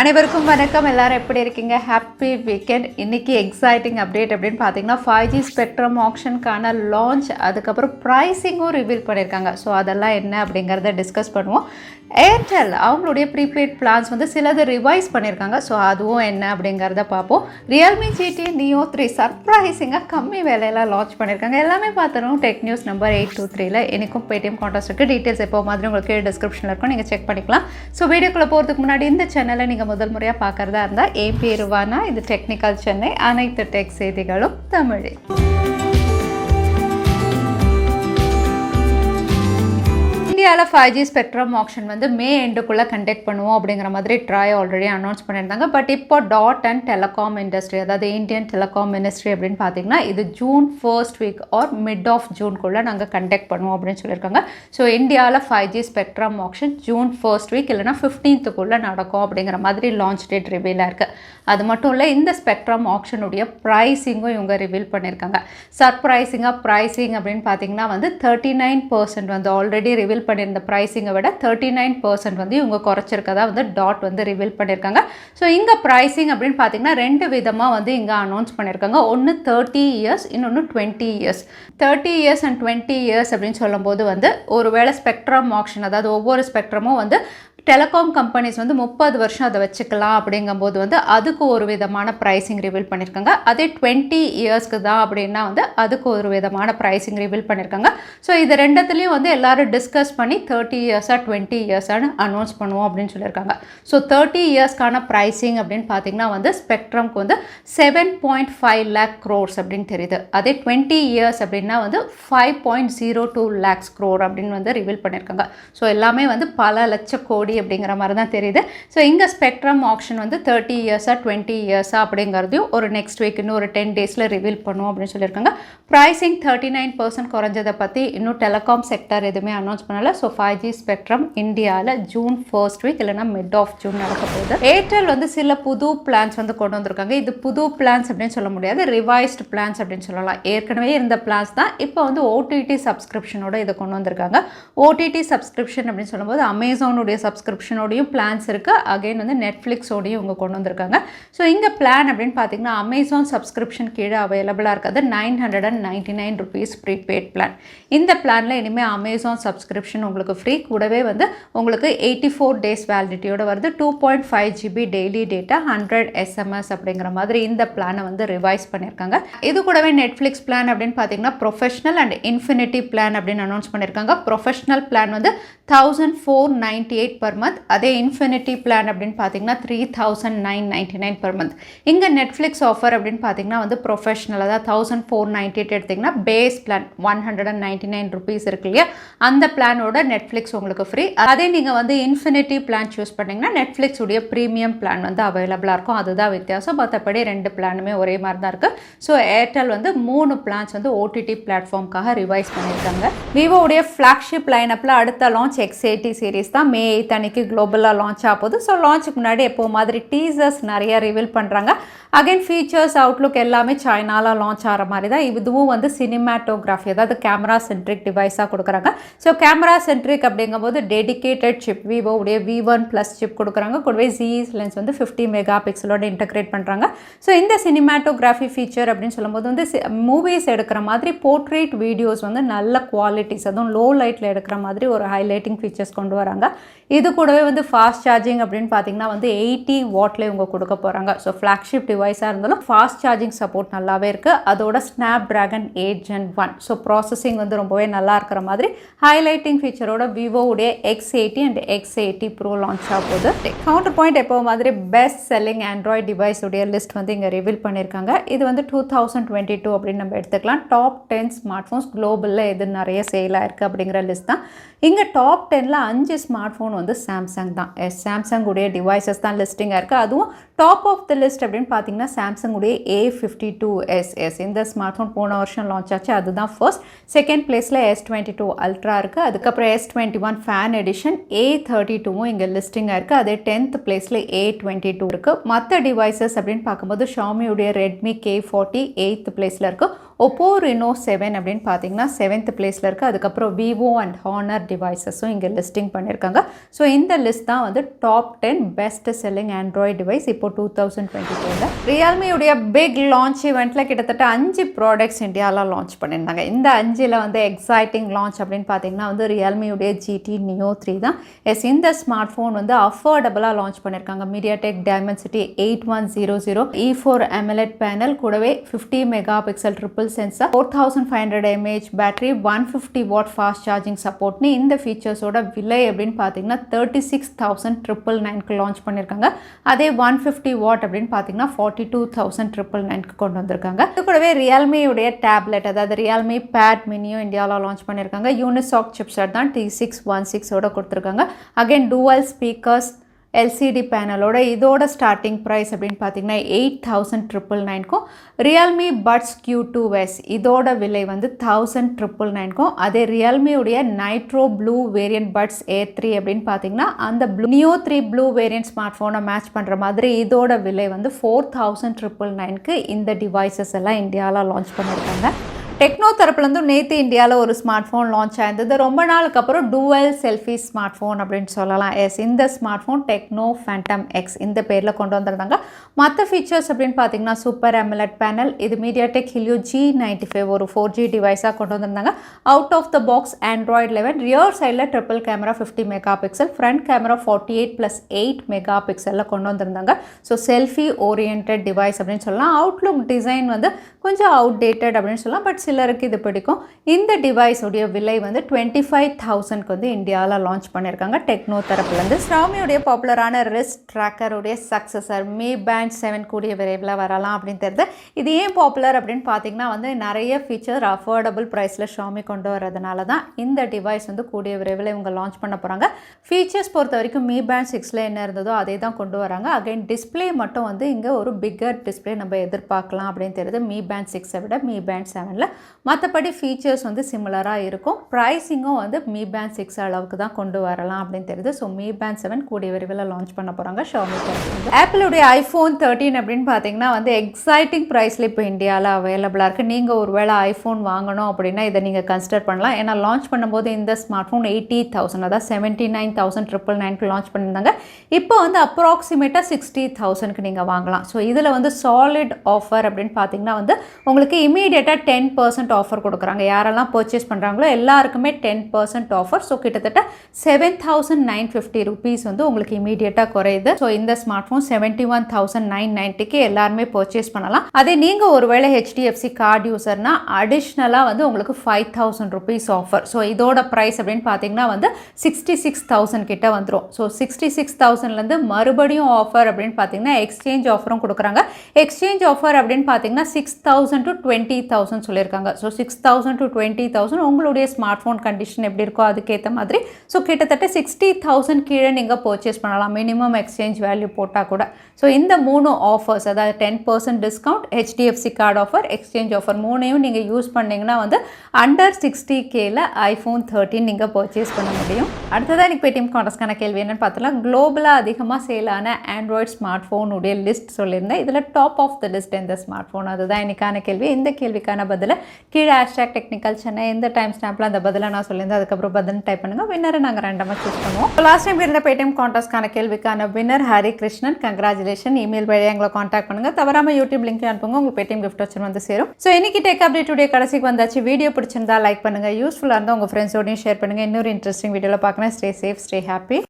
அனைவருக்கும் வணக்கம். எல்லாரும் எப்படி இருக்கீங்க? Happy weekend. இன்னைக்கு எக்ஸைட்டிங் அப்டேட் அப்படின்னு பார்த்தீங்கன்னா 5G ஸ்பெக்ட்ரம் ஆக்ஷனுக்கான லான்ச், அதுக்கப்புறம் ப்ரைஸிங்கும் ரிவீல் பண்ணியிருக்காங்க. ஸோ அதெல்லாம் என்ன அப்படிங்கிறத டிஸ்கஸ் பண்ணுவோம். ஏர்டெல் அவங்களுடைய ப்ரீபெய்ட் பிளான்ஸ் வந்து சிலது ரிவைஸ் பண்ணியிருக்காங்க. ஸோ அதுவும் என்ன அப்படிங்கிறத பார்ப்போம். Realme GT Neo 3 சர்ப்ரைசிங்காக கம்மி வேலையில் லான்ச் பண்ணியிருக்காங்க. எல்லாமே பார்த்துருவோம். டெக் நியூஸ் நம்பர் 823ல் எனக்கும் பேடிஎம் கான்டாக்ட் இருக்குது. டீட்டெயில்ஸ் எப்போ மாதிரி உங்களுக்கு டிஸ்கிரிப்ஷனில் இருக்கும், நீங்கள் செக் பண்ணிக்கலாம். ஸோ வீடியோக்குள்ளே போகிறதுக்கு முன்னாடி இந்த சேனலை நீங்கள் முதல் முறையாக பார்க்குறதா இருந்தால் என் பேர் வானா, இது டெக்னிக்கல் சென்னை, அனைத்து டெக் செய்திகளும் தமிழில். இந்தியாவில் 5G ஸ்பெக்ட்ரம் ஆக்ஷன் வந்து மே எண்டுக்குள்ளே கண்டக்ட் பண்ணுவோம் அப்படிங்கிற மாதிரி ட்ராய் ஆல்ரெடி அனௌன்ஸ் பண்ணியிருந்தாங்க. பட் இப்போ டாட் அண்ட் டெலிகாம் இண்டஸ்ட்ரி, அதாவது இந்தியன் டெலிகாம் மினிஸ்ட்ரி அப்படின்னு பார்த்தீங்கன்னா இது June first week or mid of ஜூன்குள்ளே நாங்கள் கண்டக்ட் பண்ணுவோம் அப்படின்னு சொல்லியிருக்காங்க. ஸோ இந்தியாவில் 5G spectrum auction June first week இல்லைனா 15th நடக்கும் அப்படிங்கிற மாதிரி லான்ச் டேட் ரிவீலாக இருக்குது. அது மட்டும் இல்லை, இந்த ஸ்பெக்ட்ரம் ஆக்ஷனுடைய ப்ரைஸிங்கும் இவங்க ரிவீல் பண்ணியிருக்காங்க. சர்ப்ரைசிங்காக ப்ரைஸிங் அப்படின்னு பார்த்தீங்கன்னா வந்து 39% வந்து ஆல்ரெடி ரிவீல் பண்ணியிருந்த ப்ரைஸிங்கை விட 39% வந்து இவங்க குறைச்சிருக்கதா வந்து டாட் வந்து ரிவீல் பண்ணியிருக்காங்க. ஸோ இங்கே ப்ரைஸிங் அப்படின்னு பார்த்தீங்கன்னா ரெண்டு விதமாக வந்து இங்கே அனௌன்ஸ் பண்ணியிருக்காங்க. ஒன்று 30 years, இன்னொன்று 20 years. 30 years அண்ட் 20 years அப்படின்னு சொல்லும்போது வந்து ஒருவேளை ஸ்பெக்ட்ரம் ஆக்ஷன், அதாவது ஒவ்வொரு ஸ்பெக்ட்ரமும் வந்து டெலிகாம் கம்பெனிஸ் வந்து 30 வருஷம் அதை வச்சுக்கலாம் அப்படிங்கும்போது வந்து அதுக்கு ஒரு விதமான ப்ரைஸிங் ரிவீல் பண்ணியிருக்காங்க. அதே 20 இயர்ஸ்க்கு தான் அப்படின்னா வந்து அதுக்கு ஒரு விதமான ப்ரைஸிங் ரிவீல் பண்ணியிருக்காங்க. ஸோ இது ரெண்டுத்துலேயும் வந்து எல்லாரும் டிஸ்கஸ் பண்ணி 30 இயர்ஸாக 20 இயர்ஸானு அனௌன்ஸ் பண்ணுவோம் அப்படின்னு சொல்லியிருக்காங்க. ஸோ 30 இயர்ஸ்க்கான ப்ரைஸிங் அப்படின்னு பார்த்தீங்கன்னா வந்து ஸ்பெக்ட்ரம்க்கு வந்து 7.5 lakh crores அப்படின்னு தெரியுது. அதே 20 இயர்ஸ் அப்படின்னா வந்து 5.02 lakhs crore அப்படின்னு வந்து ரிவீல் பண்ணியிருக்காங்க. ஸோ எல்லாமே வந்து பல லட்ச கோடி அப்படிங்கிற மாதிரி தான் தெரியுது. ஸோ இங்கே ஸ்பெக்ட்ரம் ஆக்ஷன் வந்து 30 இயர்ஸா 20 இயர்ஸா அப்படிங்கிறதையும் ஒரு நெக்ஸ்ட் வீக் இன்னும் ஒரு 10 daysல ரிவீல் பண்ணுவோம் அப்படின்னு சொல்லியிருக்காங்க. ப்ரைஸிங் 39% குறைஞ்சதை பற்றி இன்னும் டெலிகாம் செக்டர் எதுவுமே அனௌன்ஸ் பண்ணலை. ஸோ 5G ஸ்பெக்ட்ரம் இந்தியாவில் ஜூன் ஃபர்ஸ்ட் வீக் இல்லைனா மிட் ஆஃப் ஜூன் நடக்க போகுது. ஏர்டெல் வந்து சில புது பிளான்ஸ் வந்து கொண்டு வந்திருக்காங்க. இது புது பிளான்ஸ் அப்படின்னு சொல்ல முடியாது, ரிவைஸ்டு பிளான்ஸ் அப்படின்னு சொல்லலாம். ஏற்கனவே இருந்த பிளான்ஸ் தான் இப்போ வந்து ஓடிடி சப்ஸ்கிரிப்ஷனோட இதை கொண்டு வந்திருக்காங்க. ஓடிடி சப்ஸ்கிரிப்ஷன் அப்படின்னு சொல்லும்போது அமேசானுடைய சப்ஸ்கிரிப்ஷனோடையும் பிளான்ஸ் இருக்குது. அகைன் வந்து நெட்ஃப்ளிக்ஸோடையும் இவங்க கொண்டு வந்திருக்காங்க. ஸோ இங்கே பிளான் அப்படின்னு பார்த்தீங்கன்னா அமேசான் சப்ஸ்கிரிப்ஷன் கீழே அவைலபிளாக இருக்கிறது 999 rupees ப்ரீபெய்ட் பிளான். இந்த பிளானில் இனிமேல் அமேசான் சப்ஸ்கிரிப்ஷன் உங்களுக்கு ஃப்ரீ. கூடவே வந்து உங்களுக்கு 84 days வேலிடிட்டியோட வருது. 2.5 GB டெய்லி டேட்டா, 100 SMS அப்படிங்கிற மாதிரி இந்த பிளானை வந்து ரிவைஸ் பண்ணியிருக்காங்க. இது கூடவே நெட்ஃப்ளிக்ஸ் பிளான் அப்படின்னு பார்த்தீங்கன்னா ப்ரொஃபஷனல் அண்ட் இன்ஃபினிட்டி பிளான் அப்படின்னு அனௌன்ஸ் பண்ணியிருக்காங்க. ப்ரொஃபஷனல் பிளான் வந்து 1498 per month. அதே இன்ஃபினிட்டி பிளான் அப்படின்னு பார்த்தீங்கன்னா 3999 per month. இங்கே நெட்ஃப்ளிக்ஸ் ஆஃபர் அப்படின்னு பார்த்தீங்கன்னா வந்து ப்ரொஃபஷனல், அதாவது 1498 எடுத்திங்கன்னா பேஸ் பிளான் 199 rupees இருக்கு இல்லையா, அந்த பிளானோட நெட்ஃப்ளிக்ஸ் உங்களுக்கு ஃப்ரீ. அதே நீங்கள் வந்து இன்ஃபினிட்டி பிளான் சூஸ் பண்ணிங்கன்னா நெட்ஃப்ளிக்ஸ் உடைய ப்ரீமியம் பிளான் வந்து அவைலபிளாக இருக்கும். அதுதான் வித்தியாசம். மற்றபடி ரெண்டு பிளானுமே ஒரே மாதிரி தான் இருக்குது. ஸோ ஏர்டெல் வந்து 3 பிளான்ஸ் வந்து ஓடிடி பிளாட்ஃபார்முக்காக ரிவைஸ் பண்ணியிருக்காங்க. விவோடைய ஃப்ளாக்ஷிப் லைனப்பில் அடுத்த லான்ச் X80 சீரிஸ் தான் மே 8 அன்னைக்கு குளோபலாக லான்ச் ஆகுது. ஸோ லான்ச்சுக்கு முன்னாடி எப்போ மாதிரி டீசர்ஸ் நிறைய ரிவீல் பண்ணுறாங்க. அகைன் ஃபீச்சர்ஸ் அவுட்லுக் எல்லாமே சைனாவில் லான்ச் ஆகிற மாதிரி தான். இதுவும் வந்து சினிமாட்டோகிராஃபி, அதாவது கேமரா சென்ட்ரிக் டிவைஸாக கொடுக்குறாங்க. ஸோ கேமரா சென்ட்ரிக் அப்படிங்கும்போது டெடிக்கேட்டட் சிப் விவோடைய V1+ சிப் கொடுக்குறாங்க. கூடவே ஜிஇஸ் லென்ஸ் வந்து 50 மெகாபிக்சலோட இன்டகிரேட் பண்ணுறாங்க. ஸோ இந்த சினிமாட்டோகிராஃபி ஃபீச்சர் அப்படின்னு சொல்லும்போது வந்து மூவிஸ் எடுக்கிற மாதிரி போர்ட்ரேட் வீடியோஸ் வந்து நல்ல குவாலிட்டிஸ், அதுவும் லோ லைட்டில் எடுக்கிற மாதிரி ஒரு ஹைலைட்டிங் ஃபீச்சர்ஸ் கொண்டு வராங்க. இது கூடவே வந்து ஃபாஸ்ட் சார்ஜிங் அப்படின்னு பார்த்தீங்கன்னா வந்து 80 வாட்ல இவங்க கொடுக்க போகிறாங்க. ஸோ ஃப்ளாக்ஷிப் டிவைஸாக இருந்தாலும் ஃபாஸ்ட் சார்ஜிங் சப்போர்ட் நல்லாவே இருக்குது. அதோட Snapdragon 8 Gen 1. ஸோ ப்ராசஸிங் வந்து ரொம்பவே நல்லா இருக்கிற மாதிரி ஹைலைட்டிங் ஃபீச்சரோட விவோவுடைய X80 and X80 Pro launch ஆகுது. கவுண்டர் பாயிண்ட் எப்போ மாதிரி பெஸ்ட் செல்லிங் ஆண்ட்ராய்ட் டிவைஸ் உடைய லிஸ்ட் வந்து இங்கே ரிவீல் பண்ணியிருக்காங்க. இது வந்து 2022 அப்படின்னு நம்ம எடுத்துக்கலாம். டாப் 10 ஸ்மார்ட் ஃபோன்ஸ் குளோபலில் எது நிறைய சேலாக இருக்குது அப்படிங்கிற லிஸ்ட் தான். இங்கே டாப் 10ல் 5 ஸ்மார்ட் ஃபோன் வந்து சாம்சங் தான். சாம்சங் உடைய டிவைசஸ் தான் லிஸ்டிங்காக இருக்குது. அதுவும் டாப் ஆஃப் த லிஸ்ட் அப்படின்னு பார்த்தீங்கன்னா சாம்சங் உடைய A52s. இந்த ஸ்மார்ட் ஃபோன் போன வருஷம் லான்ச் ஆச்சு, அதுதான் ஃபர்ஸ்ட். செகண்ட் பிளேஸில் S22 அல்ட்ரா இருக்குது. அதுக்கப்புறம் S21 ஃபேன் எடிஷன் A32வும் இங்கே லிஸ்டிங்காக இருக்குது. அதே 10th பிளேஸில் A22 இருக்குது. மற்ற டிவைசஸ் அப்படின்னு பார்க்கும்போது Xiaomi உடைய Redmi K40 8th பிளேஸில் இருக்குது. Oppo Reno 7 அப்படின்னு பார்த்தீங்கன்னா 7th பிளேஸில் இருக்குது. அதுக்கப்புறம் Vivo அண்ட் ஹானர் டிவைசஸும் இங்கே லிஸ்டிங் பண்ணியிருக்காங்க. ஸோ இந்த லிஸ்ட் தான் வந்து top 10 best selling Android device இப்போ 2022. ரியல்மியுடைய பிக் லான்ச் இவெண்ட்டில் கிட்டத்தட்ட 5 ப்ராடக்ட்ஸ் இந்தியாவில் லான்ச் பண்ணியிருந்தாங்க. இந்த 5ல் வந்து எக்ஸைட்டிங் லான்ச் அப்படின்னு பார்த்தீங்கன்னா வந்து ரியல்மியுடைய GT Neo 3 தான். இந்த ஸ்மார்ட் ஃபோன் வந்து அஃபோர்டபுளாக லான்ச் பண்ணியிருக்காங்க. MediaTek Dimensity 8100 E4 AMOLED panel கூடவே 50 megapixel triple sensor 4500 mAh battery 150 watt fast charging சப்போர்ட்னு இந்த ஃபீச்சர்ஸோட விலை அப்படின்னு பார்த்தீங்கன்னா 36,999க்கு லான்ச் பண்ணியிருக்காங்க. அதே 150 வாட் அப்படின்னு பார்த்தீங்கன்னா 42,999க்கு கொண்டு வந்திருக்காங்க. இது கூடவே ரியல்மியுடைய டேப்லெட் அதாவது ரியல்மி பேட் மினியும் இந்தியாவில் லான்ச் பண்ணியிருக்காங்க. யூனிசாக் சிப்செட் தான் T616ஓட கொடுத்துருக்காங்க. அகைன் டூவல் ஸ்பீக்கர்ஸ் LCD பேனலோட இதோட ஸ்டார்டிங் ப்ரைஸ் அப்படின்னு பார்த்தீங்கன்னா 8,999க்கும் ரியல்மி பட்ஸ் Q2S இதோட விலை வந்து 1,999க்கும் அதே ரியல்மியுடைய Nitro blue variant buds A3 அப்படின்னு பார்த்தீங்கன்னா அந்த Neo 3 ப்ளூ வேரியன்ட் ஸ்மார்ட் ஃபோனை மேட்ச் பண்ணுற மாதிரி இதோட விலை வந்து 4,999க்கு இந்த டிவைசஸ் எல்லாம் இந்தியாவில் லான்ச் பண்ணியிருக்காங்க. டெக்னோ தரப்புலேருந்து நேற்று இந்தியாவில் ஒரு ஸ்மார்ட் ஃபோன் லான்ச் ஆயிருந்தது. ரொம்ப நாளுக்கு அப்புறம் டூவல் செல்ஃபி ஸ்மார்ட் ஃபோன் அப்படின்னு சொல்லலாம். இந்த smartphone Tecno Phantom X இந்த பேரில் கொண்டு வந்திருந்தாங்க. மற்ற ஃபீச்சர்ஸ் அப்படின்னு பார்த்தீங்கன்னா சூப்பர் AMOLED பேனல், இது மீடியாடெக் ஹீலியோ G95 ஒரு 4G டிவைஸாக கொண்டு வந்திருந்தாங்க. Out of the box Android 11 rear சைடில் triple camera 50 megapixel, front camera 48+8 mega பிக்சலில் கொண்டு வந்திருந்தாங்க. ஸோ செல்ஃபி ஓரியன்ட் டிவைஸ் அப்படின்னு சொல்லலாம். அவுட்லுக் டிசைன் வந்து கொஞ்சம் அவுடேட்டட் அப்படின்னு சொல்லலாம். பட் சிலருக்கு இது பிடிக்கும். இந்த டிவைஸுடைய விலை வந்து 25,000க்கு வந்து இந்தியாவில் லான்ச் பண்ணியிருக்காங்க டெக்னோ தரப்புலேருந்து. Xiaomiயுடைய பாப்புலரான ரிஸ்ட் ட்ராக்கருடைய சக்ஸஸர் Mi Band 7 கூடிய விரைவில் வரலாம் அப்படின்னு தெரியுது. இது ஏன் பாப்புலர் அப்படின்னு பார்த்தீங்கன்னா வந்து நிறைய ஃபீச்சர் அஃபோர்டபுள் ப்ரைஸில் Xiaomi கொண்டு வரதுனால தான் இந்த டிவைஸ் வந்து கூடிய விரைவில் இவங்க லான்ச் பண்ண போகிறாங்க. ஃபீச்சர்ஸ் பொறுத்த வரைக்கும் Mi Band 6ல் என்ன இருந்ததோ அதே தான் கொண்டு வராங்க. அகைன் டிஸ்பிளே மட்டும் வந்து இங்கே ஒரு பிக்கர் டிஸ்பிளே நம்ம எதிர்பார்க்கலாம் அப்படின்னு தெரியுது Mi Band 6ஐ விட Mi Band 7ல். மற்றபடி ஃபீச்சர்ஸ் வந்து சிமிலராக இருக்கும். ப்ரைஸிங்கும் வந்து Mi Band 6 அளவுக்கு தான் கொண்டு வரலாம் அப்படின்னு தெரியுது. ஸோ Mi Band 7 கூடிய விரைவில் லான்ச் பண்ண போகிறாங்க Xiaomi. ஆப்பிளுடைய iPhone 13 அப்படின்னு பார்த்தீங்கன்னா வந்து எக்ஸைட்டிங் ப்ரைஸில் இப்போ இந்தியாவில் அவைலபிளாக இருக்குது. நீங்கள் ஒரு வேளை iPhone வாங்கணும் அப்படின்னா இதை நீங்கள் கன்சிடர் பண்ணலாம். ஏன்னா லான்ச் பண்ணும்போது இந்த ஸ்மார்ட் ஃபோன் 80,000 அதாவது 79,999க்கு லான்ச் பண்ணியிருந்தாங்க. இப்போ வந்து அப்ராக்சிமேட்டாக 60,000க்கு நீங்கள் வாங்கலாம். ஸோ இதில் வந்து சாலிட் ஆஃபர் அப்படின்னு பார்த்தீங்கன்னா வந்து உங்களுக்கு இமீடியட்டாக 10% ஆஃபர் கொடுக்குறாங்க. யாரெல்லாம் பர்ச்சேஸ் பண்ணுறாங்களோ எல்லாருக்குமே 10% ஆஃபர். ஸோ கிட்டத்தட்ட 7,950 rupees வந்து உங்களுக்கு இமீடியட்டாக குறையுது. ஸோ இந்த ஸ்மார்ட் ஃபோன் 71,990க்கு எல்லாருமே பர்ச்சேஸ் பண்ணலாம். அதே நீங்கள் ஒருவேளை HDFC கார்டு யூசர்னா அடிஷ்னலாக வந்து உங்களுக்கு 5,000 rupees ஆஃபர். ஸோ இதோட ப்ரைஸ் அப்படின்னு பார்த்தீங்கன்னா வந்து 66,000 கிட்ட வந்துடும். ஸோ 66,000லேருந்து மறுபடியும் ஆஃபர் அப்படின்னு பார்த்தீங்கன்னா எக்ஸ்சேஞ்ச் ஆஃபரும் கொடுக்குறாங்க. எக்ஸ்சேஞ்ச் ஆஃபர் அப்படின்னு பார்த்தீங்கன்னா 6,000 to 20,000 சொல்லியிருக்காங்க. ஸோ 6,000 to 20,000 உங்களுடைய ஸ்மார்ட் ஃபோன் கண்டிஷன் எப்படி இருக்கோ அதுக்கேற்ற மாதிரி. ஸோ கிட்டத்தட்ட 60,000 கீழே நீங்கள் பர்ச்சேஸ் பண்ணலாம் மினிமம் எக்ஸ்சேஞ்ச் வேல்யூ போட்டால் கூட. ஸோ இந்த 3 ஆஃபர்ஸ் அதாவது 10% discount, HDFC card offer, exchange offer மூணையும் நீங்கள் யூஸ் பண்ணிங்கன்னா வந்து அண்டர் 60Kல iPhone 13 நீங்கள் பர்ச்சேஸ் பண்ண முடியும். அடுத்ததாக எனக்கு பேடிஎம் கான்டெஸ்ட்கான கேள்வி என்னன்னு பார்த்தலாம். குளோபலாக அதிகமாக சேலான ஆண்ட்ராய்டு ஸ்மார்ட் ஃபோனுடைய லிஸ்ட் சொல்லியிருந்தேன். இதில் டாப் ஆஃப் த லிஸ்ட் எந்த ஸ்மார்ட் ஃபோன், அதுதான் இன்னைக்கான கேள்வி. இந்த கேள்விக்கான பதில் கீழே #Technical Chennai இந்த டைம் ஸ்டாம்பில் அந்த பதிலை நான் சொல்லியிருந்தேன். அதுக்கப்புறம் பதில் டைப் பண்ணுங்கள். வின்னரை நாங்கள் ரெண்டமாக சூஸ் பண்ணுவோம். லாஸ்ட் டைம் இருந்த பேடிஎம் கான்டெஸ்ட்கான கேள்விக்கான winner Hari Krishnan. Congratulation. Email வழியாக எங்களை காண்டாக்ட் பண்ணுங்கள். தவறாமல் யூடியூப் லிங்க் அனுப்புங்க. உங்களுக்கு பேடிஎம் கிஃப்ட் வச்சு வந்து சேரும். ஸோ இன்னைக்கு டெக் அப்டேட்டுடைய கடைசிக்கு வந்தாச்சு. வீடியோ பிடிச்சிருந்தா லைக் பண்ணுங்கள். யூஸ்ஃபுல்லாக இருந்தால் உங்கள் ஃப்ரெண்ட்ஸோடையும் ஷேர் பண்ணுங்கள். இன்னொரு இன்ட்ரெஸ்டிங் வீடியோவில் பார்க்கணும். Stay safe, stay happy.